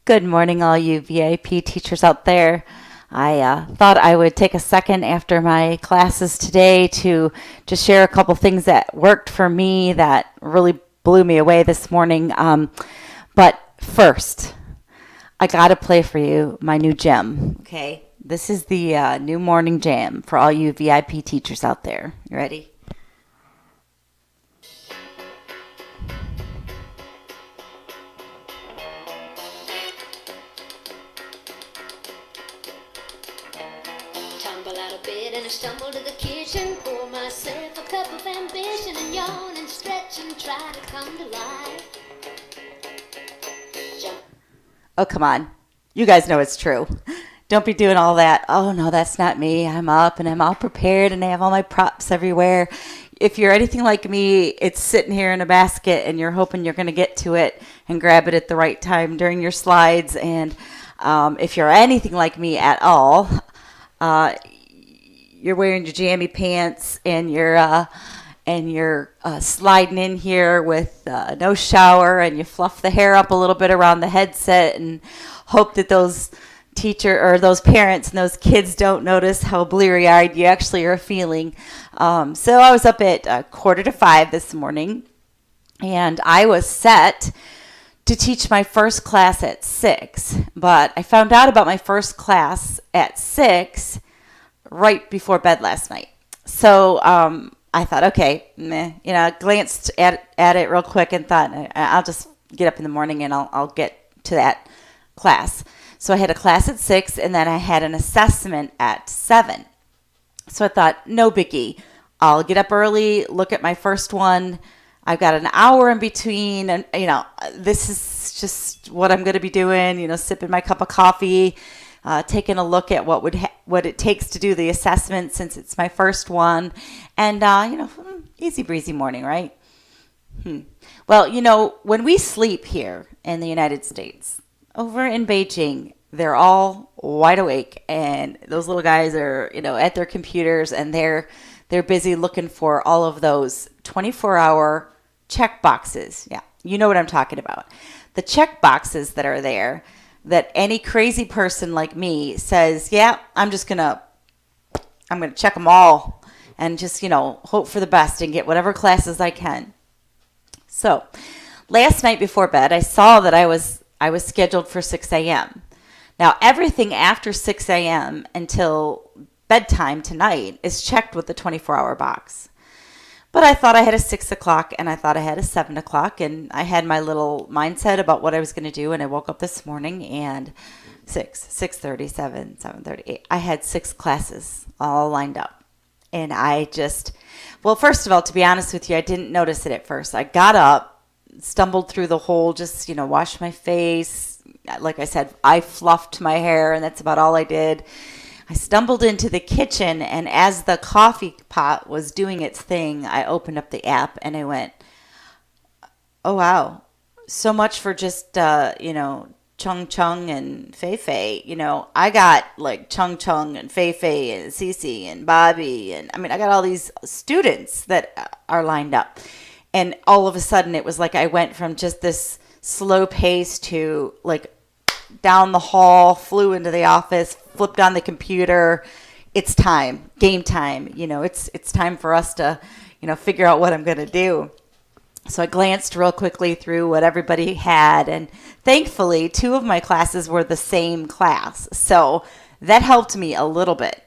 Good morning, all you VIP teachers out there. I thought I would take a second after my classes today to just share a couple things that worked for me that really blew me away this morning. But first, I got to play for you my new gem. Okay, this is the new morning jam for all you VIP teachers out there. You ready? Tumble out of bed and I stumble to the kitchen. Pour myself a cup of ambition and yawn and stretch and try to come to life. Jump. Oh, come on. You guys know it's true. Don't be doing all that. Oh, no, that's not me. I'm up and I'm all prepared and I have all my props everywhere. If you're anything like me, it's sitting here in a basket and you're hoping you're going to get to it and grab it at the right time during your slides. And if you're anything like me at all, you're wearing your jammy pants and you're sliding in here with no shower, and you fluff the hair up a little bit around the headset and hope that those teacher or those parents and those kids don't notice how bleary-eyed you actually are feeling. So I was up at 4:45 this morning, and I was set to teach my first class at 6, but I found out about my first class at 6 right before bed last night. So I thought, okay, glanced at it real quick and thought, I'll just get up in the morning and I'll get to that class. So I had a class at 6, and then I had an assessment at 7. So I thought, no biggie. I'll get up early, look at my first one. I've got an hour in between, and this is just what I'm going to be doing. Sipping my cup of coffee, taking a look at what it takes to do the assessment since it's my first one, and easy breezy morning, right? Well, when we sleep here in the United States, over in Beijing, they're all wide awake, and those little guys are at their computers, and they're busy looking for all of those 24-hour check boxes. Yeah, you know what I'm talking about. The check boxes that are there that any crazy person like me says, yeah, I'm going to check them all and just, hope for the best and get whatever classes I can. So last night before bed, I saw that I was scheduled for 6 a.m. Now, everything after 6 a.m. until bedtime tonight is checked with the 24-hour box. But I thought I had a 6 o'clock and I thought I had a 7 o'clock, and I had my little mindset about what I was going to do, and I woke up this morning and 6:30, 7:30, 8. I had 6 classes all lined up. And well, first of all, to be honest with you, I didn't notice it at first. I got up, stumbled through the whole, just, washed my face. Like I said, I fluffed my hair, and that's about all I did. I stumbled into the kitchen, and as the coffee pot was doing its thing, I opened up the app and I went, oh, wow, so much for just, Chung Chung and Fei Fei. I got like Chung Chung and Fei Fei and Cece and Bobby. And I got all these students that are lined up. And all of a sudden it was like I went from just this slow pace to like down the hall, flew into the office, flipped on the computer. It's time, game time. It's time for us to, figure out what I'm going to do. So I glanced real quickly through what everybody had, and thankfully 2 of my classes were the same class. So that helped me a little bit.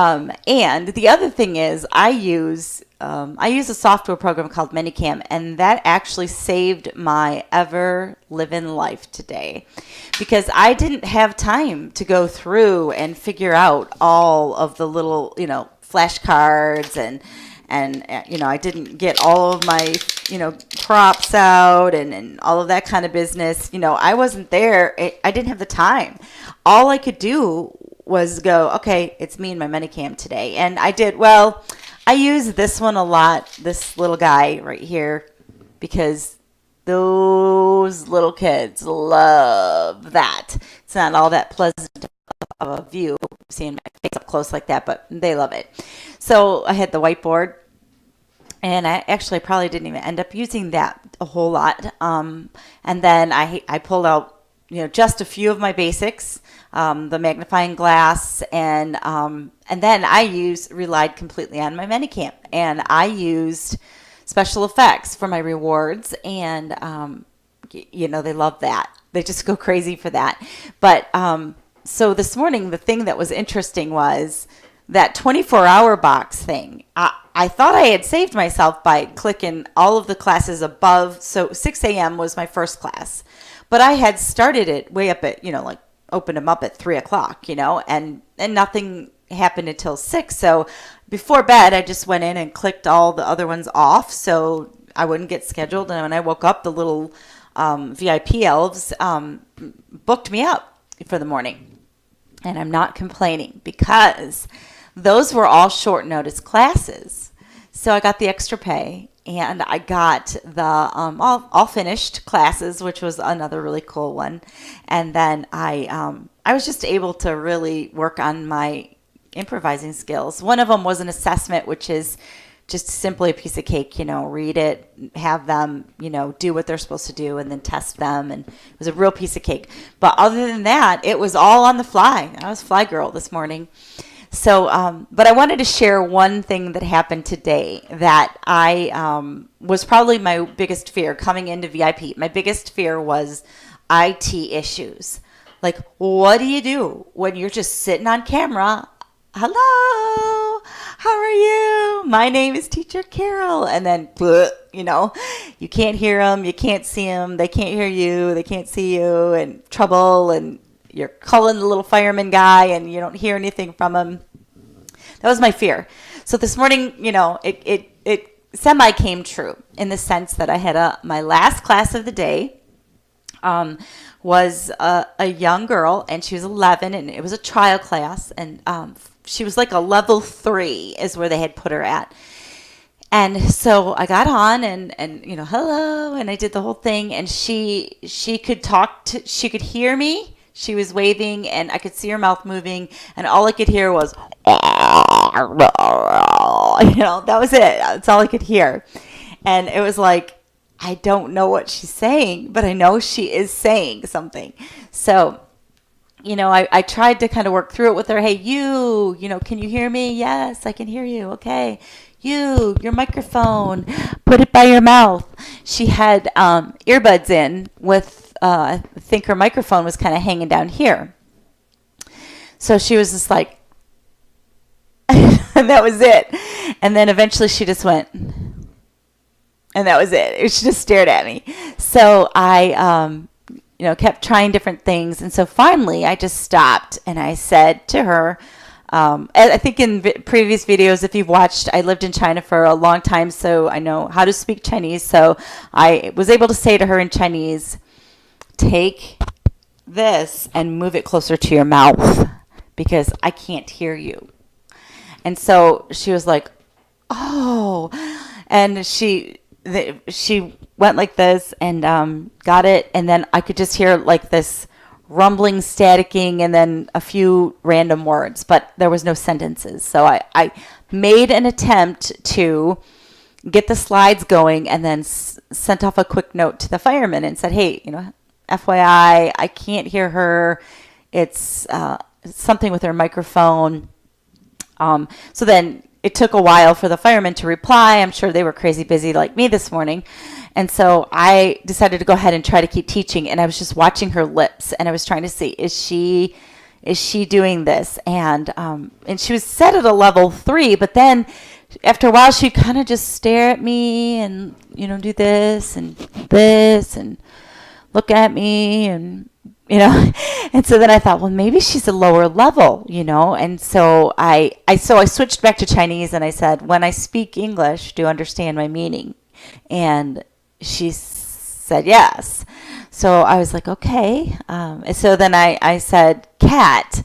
And the other thing is I use a software program called Minicam, and that actually saved my ever living life today, because I didn't have time to go through and figure out all of the little, flashcards and I didn't get all of my, props out and all of that kind of business. I wasn't there. I didn't have the time. All I could do was go, okay, it's me and my Minicam today. And I did, well, I use this one a lot, this little guy right here, because those little kids love that. It's not all that pleasant of a view, seeing my face up close like that, but they love it. So I had the whiteboard, And I actually probably didn't even end up using that a whole lot. And then I pulled out, just a few of my basics, the magnifying glass, and then I relied completely on my Minicamp, and I used special effects for my rewards, and they love that. They just go crazy for that. But so this morning, the thing that was interesting was that 24-hour box thing. I thought I had saved myself by clicking all of the classes above. So 6 a.m. was my first class, but I had started it way up at, like opened them up at 3 o'clock, and nothing happened until 6. So before bed, I just went in and clicked all the other ones off so I wouldn't get scheduled. And when I woke up, the little VIP elves booked me up for the morning. And I'm not complaining because those were all short notice classes. So I got the extra pay, and I got the all finished classes, which was another really cool one. And then I was just able to really work on my improvising skills. One of them was an assessment, which is just simply a piece of cake, read it, have them, do what they're supposed to do, and then test them. And it was a real piece of cake. But other than that, it was all on the fly. I was fly girl this morning. So, but I wanted to share one thing that happened today that I was probably my biggest fear coming into VIP. My biggest fear was IT issues. Like, what do you do when you're just sitting on camera? Hello, how are you? My name is Teacher Carol. And then, you can't hear them, you can't see them, they can't hear you, they can't see you, and trouble, and you're calling the little fireman guy and you don't hear anything from him. That was my fear. So this morning, it semi came true in the sense that I had my last class of the day was a young girl, and she was 11, and it was a trial class, and she was like a level 3 is where they had put her at. And so I got on and hello, and I did the whole thing, and she could she could hear me. She was waving, and I could see her mouth moving, and all I could hear was, that was it. That's all I could hear. And it was like, I don't know what she's saying, but I know she is saying something. So, I tried to kind of work through it with her. Hey, can you hear me? Yes, I can hear you. Okay. Your microphone, put it by your mouth. She had earbuds in with, I think her microphone was kind of hanging down here. So she was just like, and that was it. And then eventually she just went, and that was it. She just stared at me. So I, kept trying different things. And so finally I just stopped and I said to her, I think in previous videos, if you've watched, I lived in China for a long time, so I know how to speak Chinese. So I was able to say to her in Chinese, take this and move it closer to your mouth because I can't hear you. And so she was like, oh, and she went like this and got it. And then I could just hear like this rumbling, staticking, and then a few random words, but there was no sentences. So I made an attempt to get the slides going and then sent off a quick note to the fireman and said, hey, FYI, I can't hear her. It's something with her microphone. So then it took a while for the firemen to reply. I'm sure they were crazy busy like me this morning. And so I decided to go ahead and try to keep teaching. And I was just watching her lips, and I was trying to see, is she doing this? And she was set at a level 3, but then after a while she'd kind of just stare at me and, do this and look at me and, and so then I thought, well, maybe she's a lower level, and so I switched back to Chinese and I said, when I speak English, do you understand my meaning? And she said yes. So I was like, okay. So then I said cat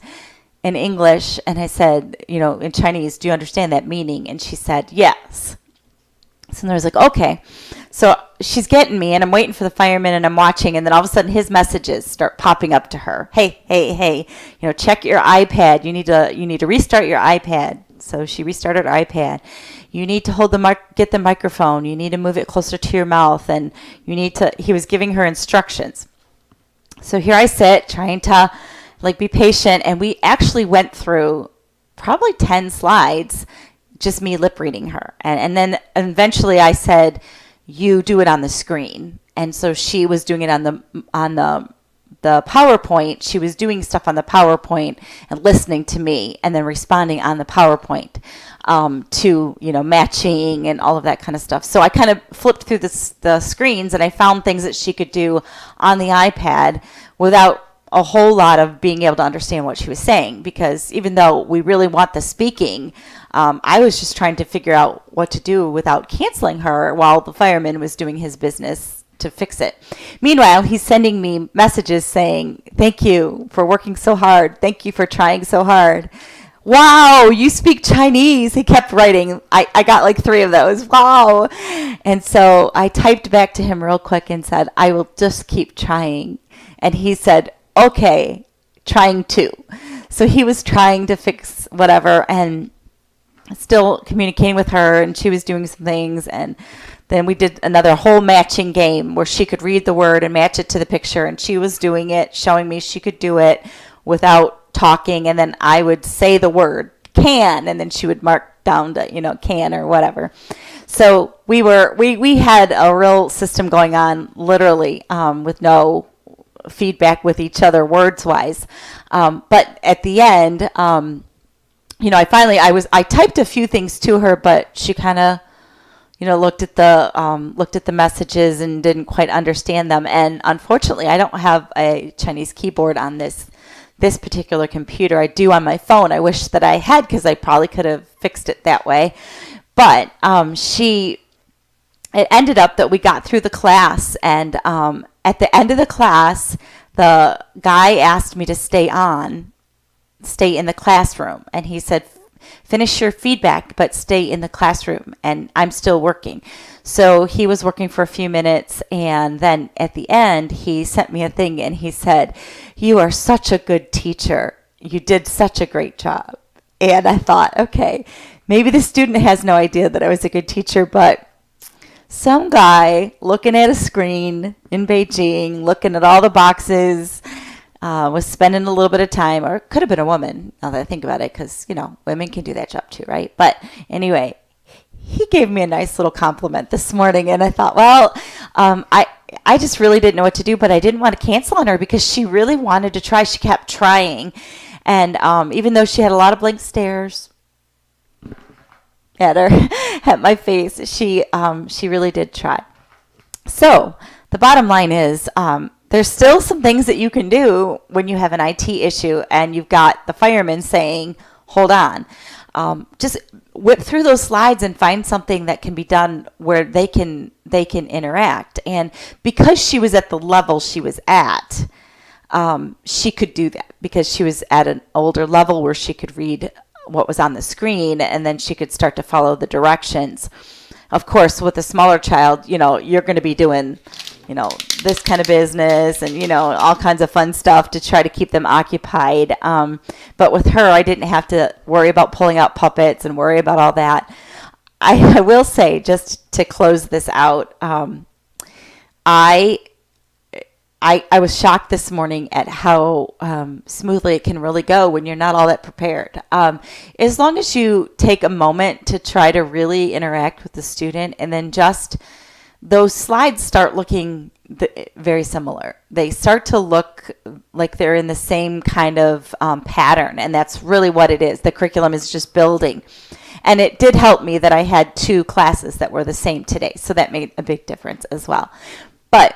in English, and I said, in Chinese, do you understand that meaning? And she said yes. So I was like, okay. So she's getting me, and I'm waiting for the fireman, and I'm watching, and then all of a sudden his messages start popping up to her. Hey, check your iPad. You need to restart your iPad. So she restarted her iPad. You need to get the microphone. You need to move it closer to your mouth, and he was giving her instructions. So here I sit trying to be patient, and we actually went through probably 10 slides, just me lip reading her. And then eventually I said, you do it on the screen. And so she was doing it on the PowerPoint. She was doing stuff on the PowerPoint and listening to me, and then responding on the PowerPoint to matching and all of that kind of stuff. So I kind of flipped through the screens, and I found things that she could do on the iPad without a whole lot of being able to understand what she was saying, because even though we really want the speaking, I was just trying to figure out what to do without canceling her while the fireman was doing his business to fix it. Meanwhile, he's sending me messages saying, thank you for working so hard. Thank you for trying so hard. Wow, you speak Chinese. He kept writing. I got like 3 of those. Wow. And so I typed back to him real quick and said, I will just keep trying. And he said, okay, trying to. So he was trying to fix whatever and still communicating with her, and she was doing some things. And then we did another whole matching game where she could read the word and match it to the picture, and she was doing it, showing me she could do it without talking. And then I would say the word can, and then she would mark down to can or whatever. So we had a real system going on, literally, with no feedback with each other words wise. But at the end, I typed a few things to her, but she kind of looked at the messages and didn't quite understand them. And unfortunately, I don't have a Chinese keyboard on this particular computer. I do on my phone. I wish that I had, because I probably could have fixed it that way. But it ended up that we got through the class, and at the end of the class, the guy asked me to stay in the classroom, and he said, finish your feedback, but stay in the classroom, and I'm still working. So he was working for a few minutes, and then at the end, he sent me a thing, and he said, you are such a good teacher. You did such a great job. And I thought, okay, maybe the student has no idea that I was a good teacher, but some guy looking at a screen in Beijing, looking at all the boxes, was spending a little bit of time, or it could have been a woman, now that I think about it, because, women can do that job too, right? But anyway, he gave me a nice little compliment this morning, and I thought, well, I just really didn't know what to do, but I didn't want to cancel on her because she really wanted to try. She kept trying, and even though she had a lot of blank stares at her, at my face, she really did try. So the bottom line is, there's still some things that you can do when you have an IT issue and you've got the fireman saying, hold on. Just whip through those slides and find something that can be done where they can interact. And because she was at the level she was at, she could do that because she was at an older level where she could read what was on the screen, and then she could start to follow the directions. Of course, with a smaller child, you're going to be doing, this kind of business and, all kinds of fun stuff to try to keep them occupied. But with her, I didn't have to worry about pulling out puppets and worry about all that. I will say, just to close this out, I was shocked this morning at how smoothly it can really go when you're not all that prepared. As long as you take a moment to try to really interact with the student, and then just those slides start looking very similar. They start to look like they're in the same kind of pattern, and that's really what it is. The curriculum is just building. And it did help me that I had 2 classes that were the same today, so that made a big difference as well. But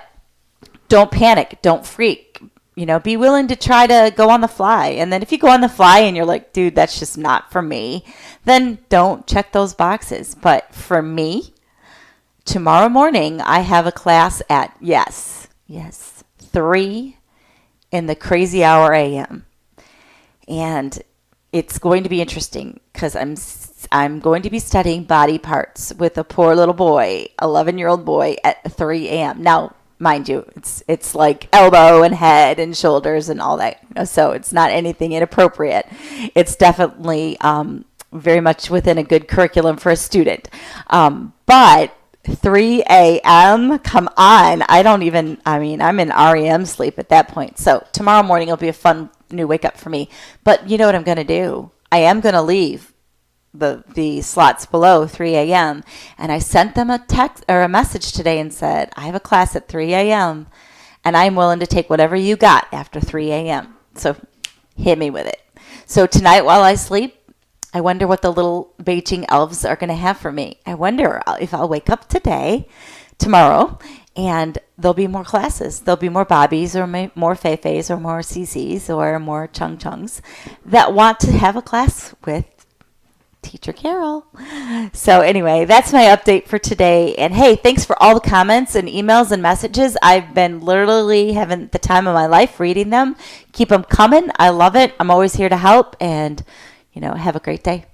don't panic. Don't freak. Be willing to try to go on the fly. And then if you go on the fly and you're like, dude, that's just not for me, then don't check those boxes. But for me, tomorrow morning, I have a class at, yes, 3 in the crazy hour a.m. And it's going to be interesting because I'm going to be studying body parts with a poor little boy, 11-year-old boy at 3 a.m. Now, mind you, it's like elbow and head and shoulders and all that, so it's not anything inappropriate. It's definitely very much within a good curriculum for a student. But 3 a.m., come on. I'm in REM sleep at that point. So tomorrow morning will be a fun new wake up for me. But you know what I'm going to do? I am going to leave the slots below 3 a.m. And I sent them a text or a message today and said, I have a class at 3 a.m. and I'm willing to take whatever you got after 3 a.m. So hit me with it. So tonight while I sleep, I wonder what the little Beijing elves are going to have for me. I wonder if I'll wake up tomorrow, and there'll be more classes. There'll be more Bobbies or more Feifeis or more CCs or more Chung Chungs that want to have a class with Teacher Carol. So anyway, that's my update for today. And hey, thanks for all the comments and emails and messages. I've been literally having the time of my life reading them. Keep them coming. I love it. I'm always here to help. And, have a great day.